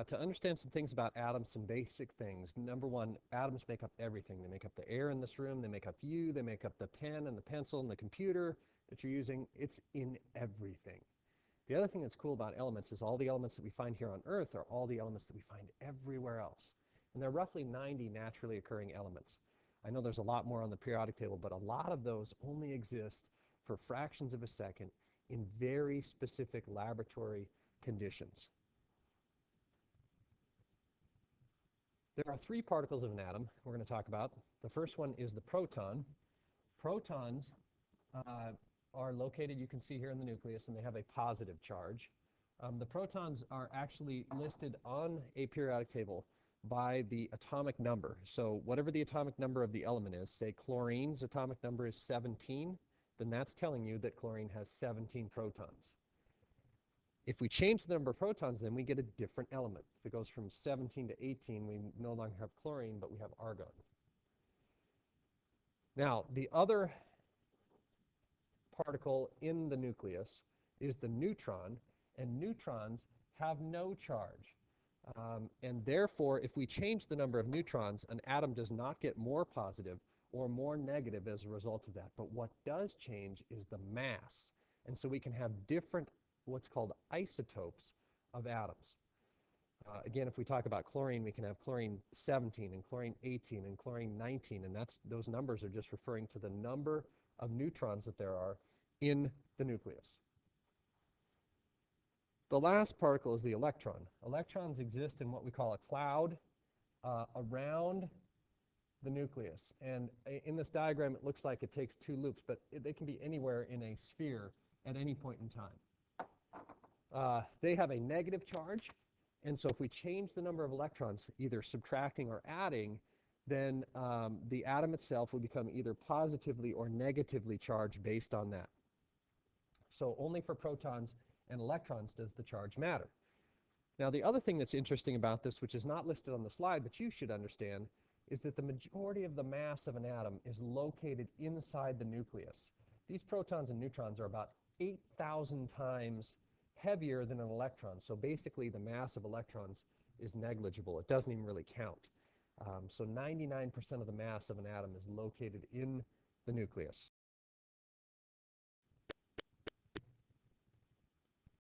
to understand some things about atoms, some basic things. Number one, atoms make up everything. They make up the air in this room, they make up you, they make up the pen and the pencil and the computer that you're using. It's in everything. The other thing that's cool about elements is all the elements that we find here on Earth are all the elements that we find everywhere else. And there are roughly 90 naturally occurring elements. I know there's a lot more on the periodic table, but a lot of those only exist for fractions of a second in very specific laboratory conditions. There are three particles of an atom we're going to talk about. The first one is the proton. Protons are located, you can see here in the nucleus, and they have a positive charge. The protons are actually listed on a periodic table by the atomic number. So whatever the atomic number of the element is, say chlorine's atomic number is 17, then that's telling you that chlorine has 17 protons. If we change the number of protons, then we get a different element. If it goes from 17 to 18, we no longer have chlorine, but we have argon. Now, the other particle in the nucleus is the neutron, and neutrons have no charge. And therefore, if we change the number of neutrons, an atom does not get more positive or more negative as a result of that. But what does change is the mass. And so we can have different, what's called isotopes of atoms. Again, if we talk about chlorine, we can have chlorine 17 and chlorine 18 and chlorine 19, and those numbers are just referring to the number of neutrons that there are in the nucleus. The last particle is the electron. Electrons exist in what we call a cloud around the nucleus. And in this diagram, it looks like it takes two loops, but they can be anywhere in a sphere at any point in time. They have a negative charge, and so if we change the number of electrons, either subtracting or adding, then the atom itself will become either positively or negatively charged based on that. So only for protons and electrons does the charge matter. Now, the other thing that's interesting about this, which is not listed on the slide, but you should understand, is that the majority of the mass of an atom is located inside the nucleus. These protons and neutrons are about 8,000 times heavier than an electron. So basically, the mass of electrons is negligible. It doesn't even really count. So 99% of the mass of an atom is located in the nucleus.